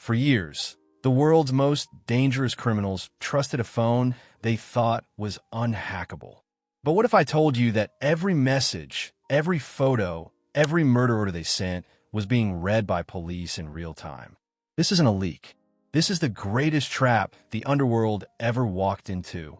For years, the world's most dangerous criminals trusted a phone they thought was unhackable. But what if I told you that every message, every photo, every murder order they sent was being read by police in real time? This isn't a leak. This is the greatest trap the underworld ever walked into,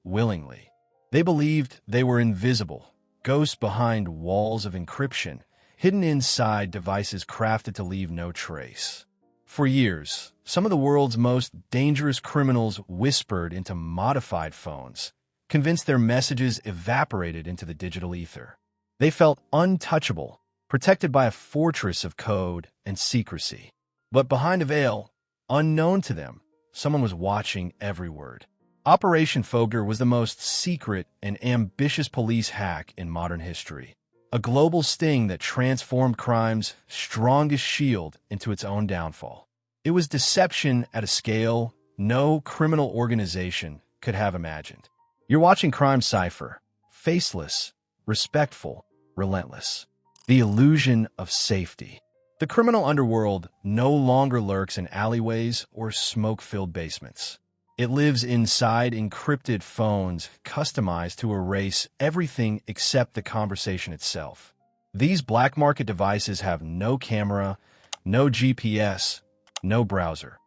willingly. They believed they were invisible, ghosts behind walls of encryption, hidden inside devices crafted to leave no trace. For years, some of the world's most dangerous criminals whispered into modified phones, convinced their messages evaporated into the digital ether. They felt untouchable, protected by a fortress of code and secrecy. But behind a veil, unknown to them, someone was watching every word. Operation Phobetor was the most secret and ambitious police hack in modern history. A global sting that transformed crime's strongest shield into its own downfall. It was deception at a scale no criminal organization could have imagined. You're watching Crime Cipher, faceless, respectful, relentless. The illusion of safety. The criminal underworld no longer lurks in alleyways or smoke-filled basements. It lives inside encrypted phones customized to erase everything except the conversation itself. These black market devices have no camera, no GPS, no browser.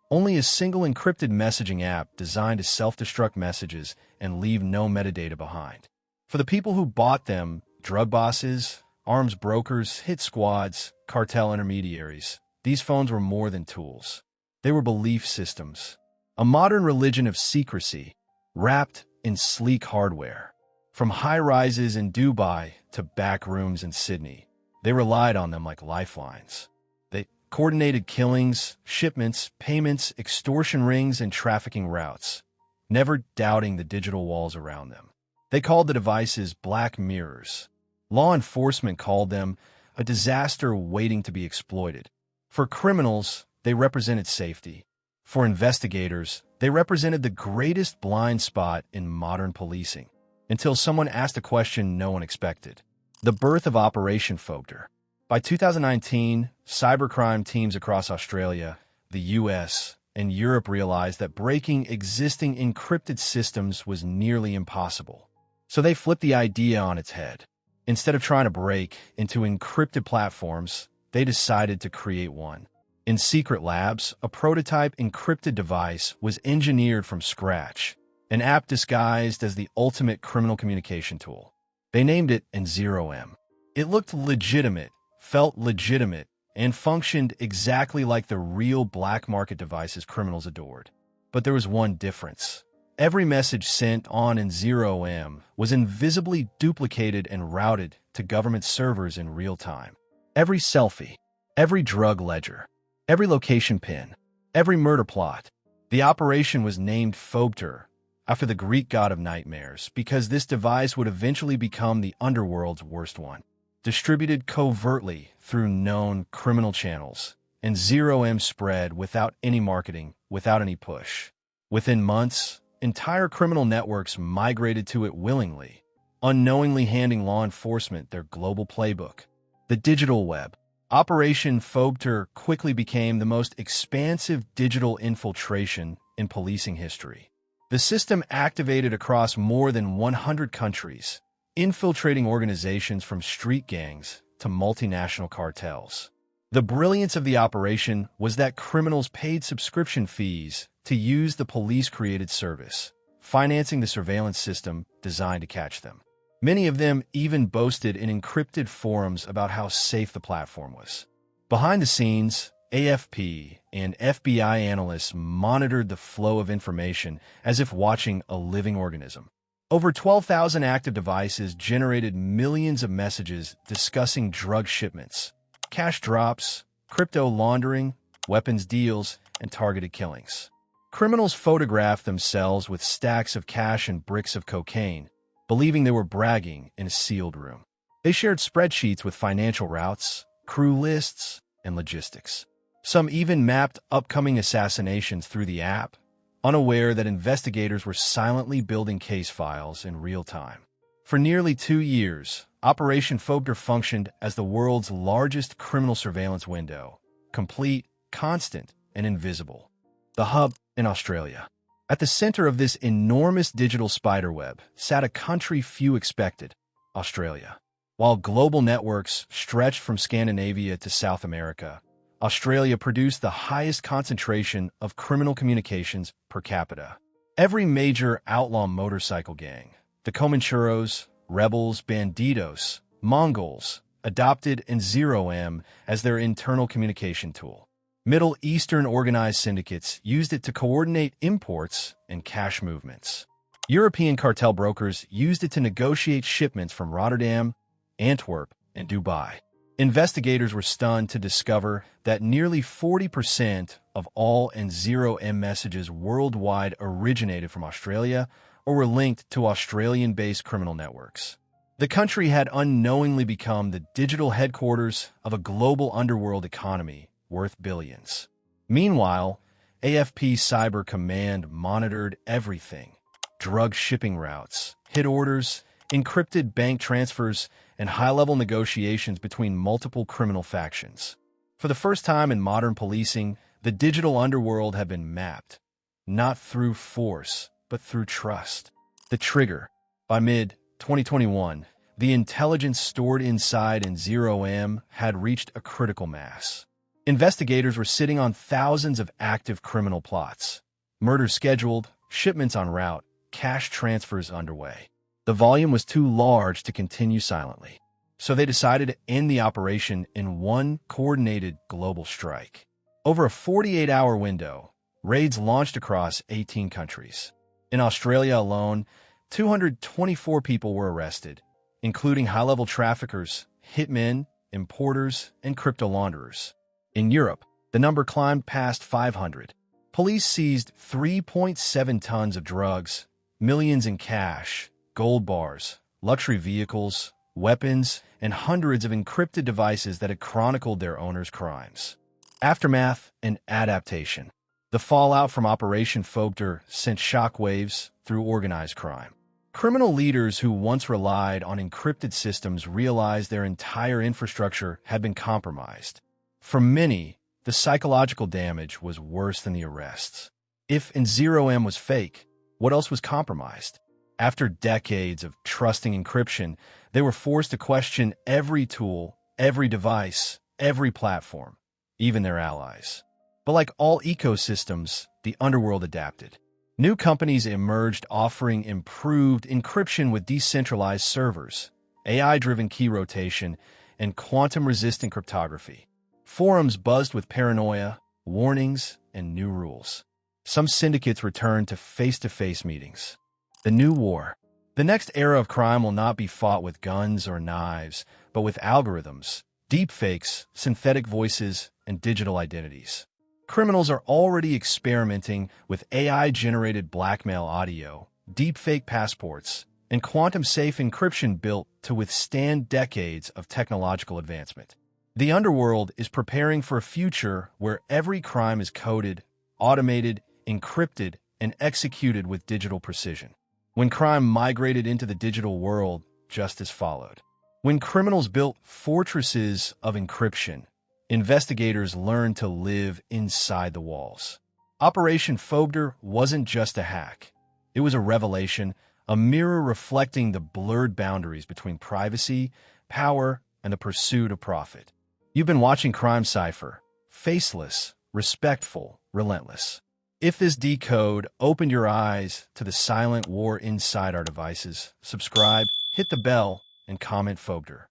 Only a single encrypted messaging app designed to self-destruct messages and leave no metadata behind. For the people who bought them, drug bosses, arms brokers, hit squads, cartel intermediaries, these phones were more than tools. They were belief systems. A modern religion of secrecy, wrapped in sleek hardware. From high-rises in Dubai to back rooms in Sydney, they relied on them like lifelines. They coordinated killings, shipments, payments, extortion rings, and trafficking routes, never doubting the digital walls around them. They called the devices black mirrors. Law enforcement called them a disaster waiting to be exploited. For criminals, they represented safety. For investigators, they represented the greatest blind spot in modern policing, until someone asked a question no one expected. The birth of Operation Phobetor. By 2019, cybercrime teams across Australia, the US, and Europe realized that breaking existing encrypted systems was nearly impossible. So they flipped the idea on its head. Instead of trying to break into encrypted platforms, they decided to create one. In secret labs, a prototype encrypted device was engineered from scratch, an app disguised as the ultimate criminal communication tool. They named it N0M. It looked legitimate, felt legitimate, and functioned exactly like the real black market devices criminals adored. But there was one difference. Every message sent on N0M was invisibly duplicated and routed to government servers in real time. Every selfie, every drug ledger, every location pin, every murder plot. The operation was named Phobetor, after the Greek god of nightmares, because this device would eventually become the underworld's worst one. Distributed covertly through known criminal channels, N0M spread without any marketing, without any push. Within months, entire criminal networks migrated to it willingly, unknowingly handing law enforcement their global playbook. The digital web. Operation Phobetor quickly became the most expansive digital infiltration in policing history. The system activated across more than 100 countries, infiltrating organizations from street gangs to multinational cartels. The brilliance of the operation was that criminals paid subscription fees to use the police-created service, financing the surveillance system designed to catch them. Many of them even boasted in encrypted forums about how safe the platform was. Behind the scenes, AFP and FBI analysts monitored the flow of information as if watching a living organism. Over 12,000 active devices generated millions of messages discussing drug shipments, cash drops, crypto laundering, weapons deals, and targeted killings. Criminals photographed themselves with stacks of cash and bricks of cocaine, believing they were bragging in a sealed room. They shared spreadsheets with financial routes, crew lists, and logistics. Some even mapped upcoming assassinations through the app, unaware that investigators were silently building case files in real time. For nearly 2 years, Operation Phobetor functioned as the world's largest criminal surveillance window, complete, constant, and invisible. The hub in Australia. At the center of this enormous digital spiderweb sat a country few expected, Australia. While global networks stretched from Scandinavia to South America, Australia produced the highest concentration of criminal communications per capita. Every major outlaw motorcycle gang, the Comancheros, rebels, bandidos, Mongols, adopted and 0M as their internal communication tool. Middle Eastern organized syndicates used it to coordinate imports and cash movements. European cartel brokers used it to negotiate shipments from Rotterdam, Antwerp, and Dubai. Investigators were stunned to discover that nearly 40% of all N0M messages worldwide originated from Australia or were linked to Australian-based criminal networks. The country had unknowingly become the digital headquarters of a global underworld economy worth billions. Meanwhile, AFP Cyber Command monitored everything: drug shipping routes, hit orders, encrypted bank transfers, and high-level negotiations between multiple criminal factions. For the first time in modern policing, the digital underworld had been mapped, not through force, but through trust. The trigger. By mid-2021, the intelligence stored inside N0M had reached a critical mass. Investigators were sitting on thousands of active criminal plots. Murders scheduled, shipments en route, cash transfers underway. The volume was too large to continue silently, so they decided to end the operation in one coordinated global strike. Over a 48-hour window, raids launched across 18 countries. In Australia alone, 224 people were arrested, including high-level traffickers, hitmen, importers, and crypto launderers. In Europe, the number climbed past 500. Police seized 3.7 tons of drugs, millions in cash, gold bars, luxury vehicles, weapons, and hundreds of encrypted devices that had chronicled their owners' crimes. Aftermath and adaptation. The fallout from Operation Phobetor sent shockwaves through organized crime. Criminal leaders who once relied on encrypted systems realized their entire infrastructure had been compromised. For many, the psychological damage was worse than the arrests. If N0M was fake, what else was compromised? After decades of trusting encryption, they were forced to question every tool, every device, every platform, even their allies. But like all ecosystems, the underworld adapted. New companies emerged offering improved encryption with decentralized servers, AI-driven key rotation, and quantum-resistant cryptography. Forums buzzed with paranoia, warnings, and new rules. Some syndicates returned to face-to-face meetings. The new war. The next era of crime will not be fought with guns or knives, but with algorithms, deepfakes, synthetic voices, and digital identities. Criminals are already experimenting with AI-generated blackmail audio, deepfake passports, and quantum-safe encryption built to withstand decades of technological advancement. The underworld is preparing for a future where every crime is coded, automated, encrypted, and executed with digital precision. When crime migrated into the digital world, justice followed. When criminals built fortresses of encryption, investigators learned to live inside the walls. Operation Phobetor wasn't just a hack. It was a revelation, a mirror reflecting the blurred boundaries between privacy, power, and the pursuit of profit. You've been watching Crime Cipher. Faceless, respectful, relentless. If this decode opened your eyes to the silent war inside our devices, subscribe, hit the bell, and comment Phobetor.